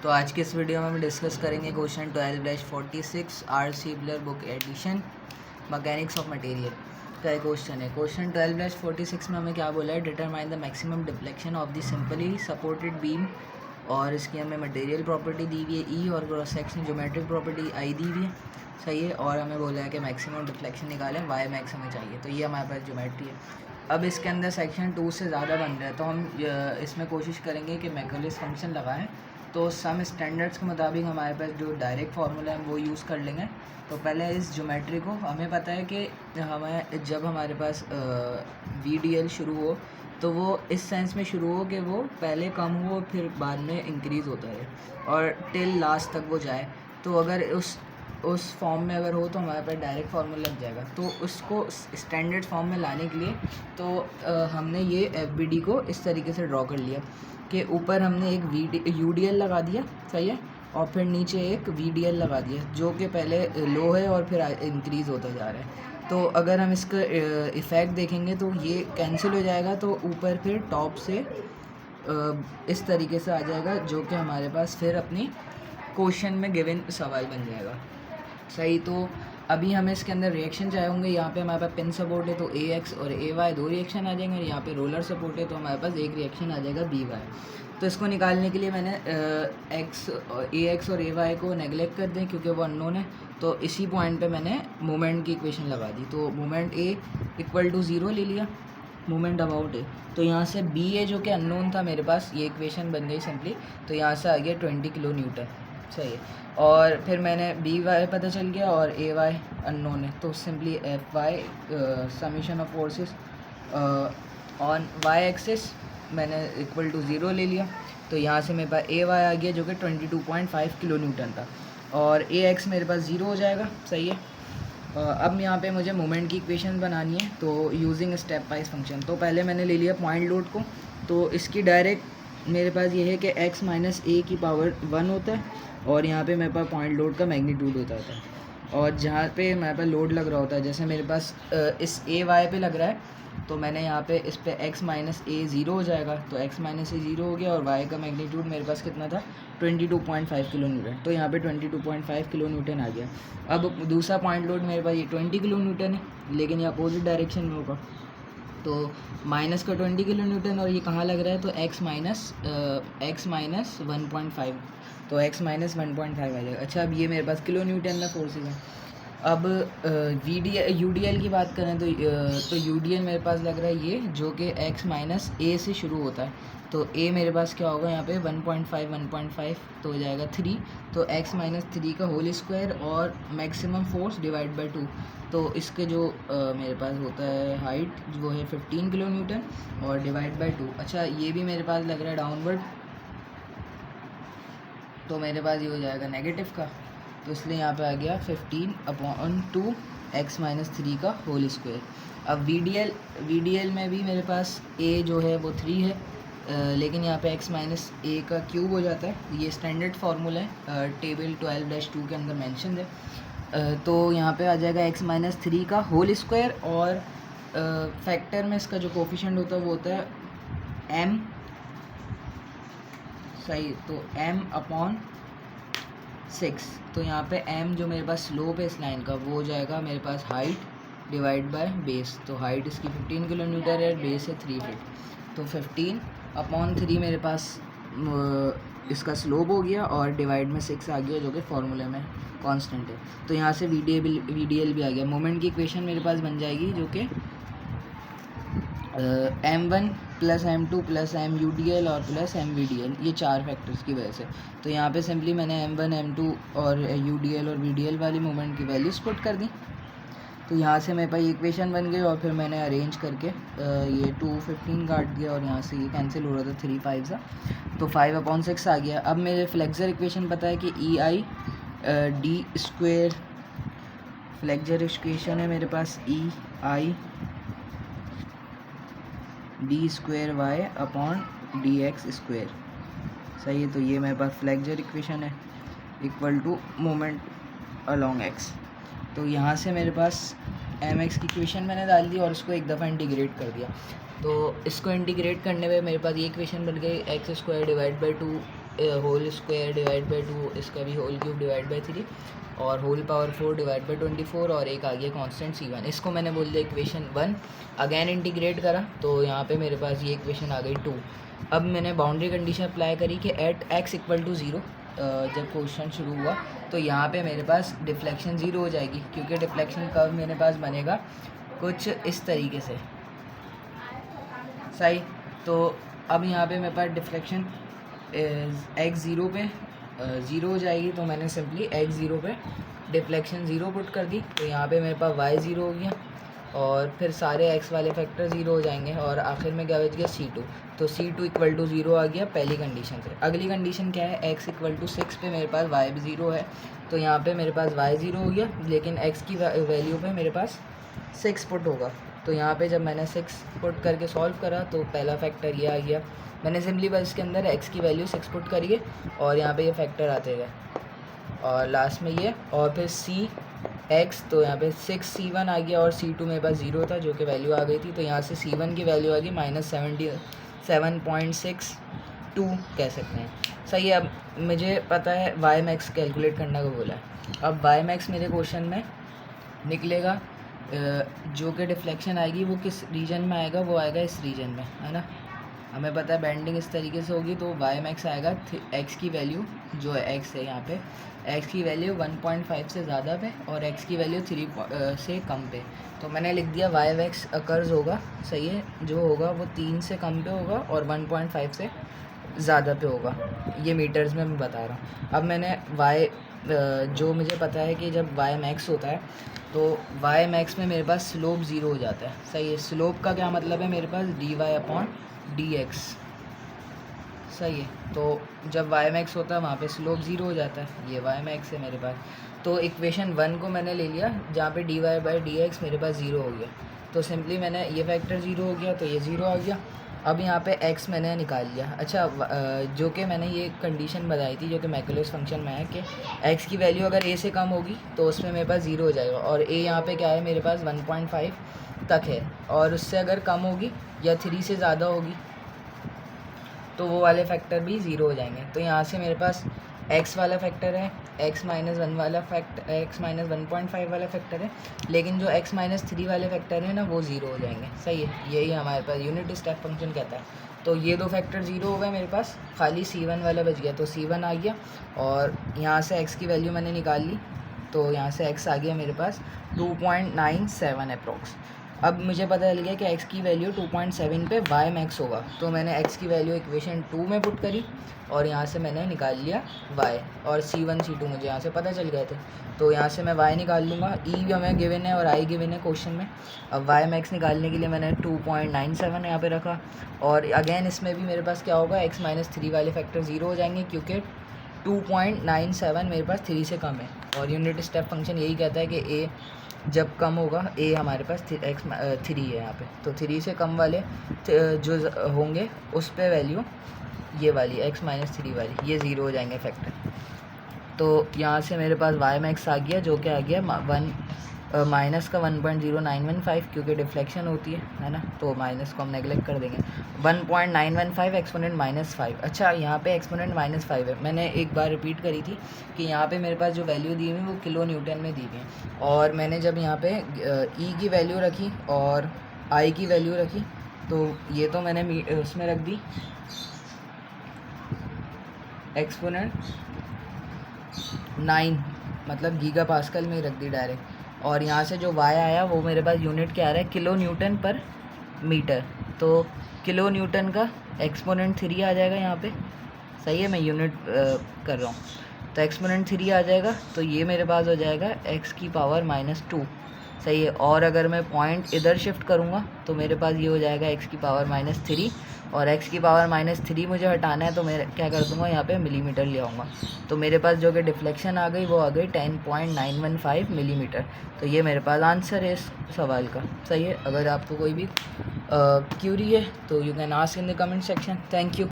तो आज के इस वीडियो में हम डिस्कस करेंगे क्वेश्चन 12-46 आर सीबलर book edition mechanics of material का एक क्वेश्चन है। क्वेश्चन 12-46 में हमें क्या बोला है, determine the maximum deflection of the simply supported beam, और इसकी हमें मटेरियल प्रॉपर्टी दी हुई है ई, और क्रॉस सेक्शन ज्योमेट्रिक प्रॉपर्टी आई दी हुई है, सही है। और हमें बोला है कि मैक्सिमम डिफ्लेक्शन निकालें, वाई मैक्स हमें चाहिए, तो ये हमारे पास ज्योमेट्री है। अब इसके अंदर सेक्शन 2 से ज़्यादा बन रहा है, तो हम इसमें कोशिश करेंगे कि मैकेनिकल फंक्शन लगाएं। तो सम स्टैंडर्ड्स के मुताबिक हमारे पास जो डायरेक्ट फार्मूला है वो यूज़ कर लेंगे। तो पहले इस ज्योमेट्री को हमें पता है कि हमें जब हमारे पास VDL शुरू हो तो वो इस सेंस में शुरू हो कि वो पहले कम हो फिर बाद में इंक्रीज़ होता है और टिल लास्ट तक वो जाए। तो अगर उस फॉर्म में अगर हो तो हमारे पास डायरेक्ट फार्मूला लग जाएगा। तो उसको स्टैंडर्ड फॉर्म में लाने के लिए तो हमने ये FBD को इस तरीके से ड्रॉ कर लिया कि ऊपर हमने एक UDL लगा दिया, सही है, और फिर नीचे एक VDL लगा दिया जो कि पहले लो है और फिर इंक्रीज़ होता जा रहा है। तो अगर हम इसका इफ़ेक्ट देखेंगे तो ये कैंसिल हो जाएगा, तो ऊपर फिर टॉप से इस तरीके से आ जाएगा जो कि हमारे पास फिर अपनी क्वेश्चन में गिवन सवाल बन जाएगा, सही। तो अभी हमें इसके अंदर रिएक्शन चाहिए होंगे। यहाँ पे हमारे पास पिन सपोर्ट है तो AX और AY दो रिएक्शन आ जाएंगे, और यहाँ पे रोलर सपोर्ट है तो हमारे पास एक रिएक्शन आ जाएगा BY। तो इसको निकालने के लिए मैंने AX और AY को नेगलेक्ट कर दें क्योंकि वो अननोन है। तो इसी पॉइंट पे मैंने मोमेंट की इक्वेशन लगा दी। तो मोमेंट A = 0 ले लिया, मोमेंट अबाउट A। तो यहाँ से BA जो कि अननोन था मेरे पास, ये इक्वेशन बन गई सिंपली। तो यहाँ से आ गया 20 किलो न्यूटन, सही है। और फिर मैंने BY पता चल गया और AY अननोन है, तो simply FY summation of forces on Y axis मैंने =0 ले लिया। तो यहाँ से मेरे पास AY आ गया जो कि 22.5 किलो न्यूटन था, और AX मेरे पास 0 हो जाएगा, सही है। अब यहाँ पे मुझे मोमेंट की इक्वेशन बनानी है, तो यूजिंग स्टेप वाइज फंक्शन। तो पहले मैंने ले लिया पॉइंट लोड को, तो इसकी डायरेक्ट मेरे पास ये है कि x - a की पावर 1 होता है, और यहाँ पे मेरे पास पॉइंट लोड का मैग्नीट्यूड होता है। और जहाँ पे मेरे पास लोड लग रहा होता है, जैसे मेरे पास इस AY पे लग रहा है, तो मैंने यहाँ पे इस पे x - a 0 हो जाएगा, तो x - a 0 हो गया, और y का मैग्नीट्यूड मेरे पास कितना था 22.5 किलो न्यूटन। तो यहाँ पे 22.5 किलो न्यूटन आ गया। अब दूसरा पॉइंट लोड मेरे पास ये 20 किलो न्यूटन है, लेकिन ये अपोजिट डायरेक्शन में होगा, तो माइनस का 20 किलो न्यूटन, और ये कहाँ लग रहा है तो x - 1.5, तो x - 1.5 आ जाएगा। अच्छा, अब ये मेरे पास किलो न्यूटन में फोर्सेज है। अब UDL की बात करें तो UDL मेरे पास लग रहा है ये जो कि x - a से शुरू होता है। तो a मेरे पास क्या होगा यहाँ पे 1.5 तो हो जाएगा 3, तो x - 3 का होल स्क्वायर और मैक्सिमम फोर्स डिवाइड बाई 2। तो इसके जो मेरे पास होता है हाइट वो है 15 किलो न्यूटन और डिवाइड बाई 2। अच्छा, ये भी मेरे पास लग रहा है डाउनवर्ड, तो मेरे पास ये हो जाएगा नेगेटिव का, तो इसलिए यहाँ पे आ गया 15/2 x - 3 का होल स्क्वायर। अब VDL में भी मेरे पास a जो है वो 3 है, लेकिन यहाँ पे x - a का क्यूब हो जाता है। ये स्टैंडर्ड फार्मूला है, टेबल 12-2 के अंदर मेंशन है। तो यहाँ पे आ जाएगा x - 3 का होल स्क्वायर, और फैक्टर में इसका जो कोफिशिएंट होता है वो होता है m, सही। तो m/6। तो यहाँ पे m जो मेरे पास स्लोप है इस लाइन का वो हो जाएगा मेरे पास हाइट डिवाइड बाय बेस। तो हाइट इसकी 15 किलो न्यूटन है, बेस है 3 फीट, तो 15/3 मेरे पास इसका स्लोप हो गया, और डिवाइड में 6 आ गया जो कि फार्मूले में कांस्टेंट है। तो यहाँ से VDL भी आ गया। मोमेंट की इक्वेशन मेरे पास बन जाएगी जो कि m1 + m2 + MUDL और + MVDL, ये 4 फैक्टर्स की वजह से। तो यहाँ पे सिंपली मैंने m1, m2 और UDL और VDL वाली मोमेंट की वैल्यूज पुट कर दी। तो यहाँ से मेरे पास ये इक्वेशन बन गई, और फिर मैंने अरेंज करके ये 215 काट दिया, और यहाँ से ये कैंसिल हो रहा था 3 5 सा, तो 5/6 आ गया। अब मेरे फ्लेक्सर इक्वेशन पता है कि EI d², फ्लेक्सर इक्वेशन है मेरे पास EI d²y/dx², सही है। तो ये मेरे पास फ्लेक्सर इक्वेशन है = मोमेंट अलोंग x। तो यहाँ से मेरे पास mx की इक्वेशन मैंने डाल दी और इसको एक दफ़ा इंटीग्रेट कर दिया। तो इसको इंटीग्रेट करने में मेरे पास ये इक्वेशन बन गई x² / 2 whole square divide by 2, इसका भी होल क्यूब डिवाइड बाई 3 और होल पावर 4 डिवाइड बाई 24 और एक आ गया कांस्टेंट C1। इसको मैंने बोल दिया इक्वेशन 1। अगेन इंटीग्रेट करा तो यहाँ पे मेरे पास ये इक्वेशन आ गई 2। अब मैंने बाउंड्री कंडीशन अप्लाई करी कि एट x इक्वल टू 0 जब क्वेश्चन शुरू हुआ तो यहाँ पे मेरे पास डिफ्लेक्शन 0 हो जाएगी, क्योंकि डिफ्लेक्शन कर्व मेरे पास बनेगा कुछ इस तरीके से। सही, तो अब यहाँ पे मेरे पास डिफ्लेक्शन x 0 पे 0 हो जाएगी, तो मैंने सिंपली x 0 पे डिफ्लेक्शन 0 पुट कर दी, तो यहाँ पे मेरे पास y 0 हो गया और फिर सारे x वाले फैक्टर 0 हो जाएंगे और आखिर में क्या बच गया C2। तो C2 इक्वल टू 0 आ गया पहली कंडीशन से। अगली कंडीशन क्या है, x इक्वल टू 6 पे मेरे पास y भी 0 है, तो यहाँ पे मेरे पास y 0 हो गया, लेकिन x की वैल्यू पे मेरे पास 6 पुट होगा। तो यहाँ पे जब मैंने 6 पुट करके सॉल्व करा तो पहला फैक्टर ये आ गया। मैंने सिंपली बस इसके अंदर x की वैल्यू 6 पुट करी है और यहाँ पे ये फैक्टर आते गए और लास्ट में ये और फिर c x, तो यहाँ पे 6c1 आ गया और c2 मेरे पास 0 था जो कि वैल्यू आ गई थी, तो यहाँ से c1 की वैल्यू आ गई -77.62 कह सकते हैं। सही है, अब मुझे पता है y मैक्स कैलकुलेट करना को बोला है। अब y मैक्स मेरे क्वेश्चन में निकलेगा जो कि डिफ्लेक्शन आएगी वो किस रीजन में आएगा, वो आएगा इस रीजन में, है ना। हमें पता है बेंडिंग इस तरीके से होगी, तो y मैक्स आएगा x की वैल्यू जो है x है, यहाँ पे x की वैल्यू 1.5 से ज़्यादा पे और x की वैल्यू 3 से कम पे। तो मैंने लिख दिया y मैक्स अकर्स होगा, सही है, जो होगा वो 3 से कम पे होगा और 1.5 से ज़्यादा पे होगा। ये मीटर्स में मैं बता रहा हूँ। अब मैंने y जो मुझे पता है कि जब y मैक्स होता है तो y मैक्स में मेरे पास स्लोप 0 हो जाता है। सही है, स्लोप का क्या मतलब है, मेरे पास dy/dx। सही है, तो जब y मैक्स होता है वहाँ पे स्लोप 0 हो जाता है, ये y मैक्स है मेरे पास। तो इक्वेशन 1 को मैंने ले लिया जहाँ पे dy/dx मेरे पास 0 हो गया, तो सिंपली मैंने ये फैक्टर 0 हो गया तो ये 0 आ गया। अब यहाँ पे x मैंने निकाल लिया। अच्छा, जो कि मैंने ये कंडीशन बताई थी जो कि मैकुलस फंक्शन में है कि x की वैल्यू अगर a से कम होगी तो उसमें मेरे पास 0 हो जाएगा और a यहाँ पे क्या है मेरे पास 1.5 तक है, और उससे अगर कम होगी या 3 से ज़्यादा होगी तो वो वाले फैक्टर भी 0 हो जाएंगे। तो यहाँ से मेरे पास x वाला फैक्टर है, x -1 वाला x -1.5 वाला फैक्टर है, लेकिन जो x -3 वाले फैक्टर है ना वो 0 हो जाएंगे। सही है, यही हमारे पास यूनिट स्टेप फंक्शन कहता है। तो ये दो फैक्टर 0 हो गए मेरे पास, खाली c1 वाला बच गया, तो c1 आ गया और यहाँ से x की वैल्यू मैंने निकाल ली, तो यहाँ से x आ गया मेरे पास 2.97 अप्रॉक्स। अब मुझे पता चल गया कि x की वैल्यू 2.7 पे y मैक्स होगा, तो मैंने x की वैल्यू इक्वेशन 2 में पुट करी और यहाँ से मैंने निकाल लिया y और c1 c2 मुझे यहाँ से पता चल गए थे, तो यहाँ से मैं y निकाल लूँगा। e भी हमें गिवन है और i गिवन है क्वेश्चन में। अब y मैक्स निकालने के लिए मैंने 2.97 यहाँ पे रखा और अगेन इसमें भी मेरे पास क्या होगा, x -3 वाले फैक्टर 0 हो जाएंगे क्योंकि 2.97 मेरे पास 3 से कम है और यूनिट स्टेप फंक्शन यही कहता है कि a जब कम होगा, a हमारे पास 3 है यहाँ पे, तो 3 से कम वाले जो होंगे उस पे वैल्यू ये वाली x -3 वाली ये 0 हो जाएंगे फैक्टर। तो यहाँ से मेरे पास y मैक्स आ गया जो कि आ गया माइनस का 1.0915 क्योंकि डिफ्लेक्शन होती है ना, तो माइनस को हम नेगलेक्ट कर देंगे। 1.915 एक्सपोनेंट -5। अच्छा, यहाँ पे एक्सपोनेंट -5 है, मैंने एक बार रिपीट करी थी कि यहाँ पे मेरे पास जो वैल्यू दी हुई है वो किलो न्यूटन में दी हुई है, और मैंने जब यहाँ पे e की वैल्यू रखी और i की वैल्यू रखी तो ये तो मैंने उसमें रख दी एक्सपोनेंट 9 मतलब गीगा पास्कल में रख दी डायरेक्ट, और यहाँ से जो y आया वो मेरे पास यूनिट क्या आ रहा है, किलो न्यूटन पर मीटर, तो किलो न्यूटन का एक्सपोनेंट 3 आ जाएगा यहाँ पे। सही है, मैं यूनिट कर रहा हूँ, तो एक्सपोनेंट 3 आ जाएगा, तो ये मेरे पास हो जाएगा x की पावर -2। सही है, और अगर मैं पॉइंट इधर शिफ्ट करूँगा तो मेरे पास ये हो जाएगा x की पावर -3, और x की पावर -3 मुझे हटाना है तो मैं क्या कर दूँगा, यहाँ पे मिलीमीटर ले आऊँगा, तो मेरे पास जो कि डिफ्लेक्शन आ गई वो आ गई 10.915 मिलीमीटर। तो ये मेरे पास आंसर है इस सवाल का। सही है, अगर आपको कोई भी क्यूरी है तो you can ask in the comment section. Thank you.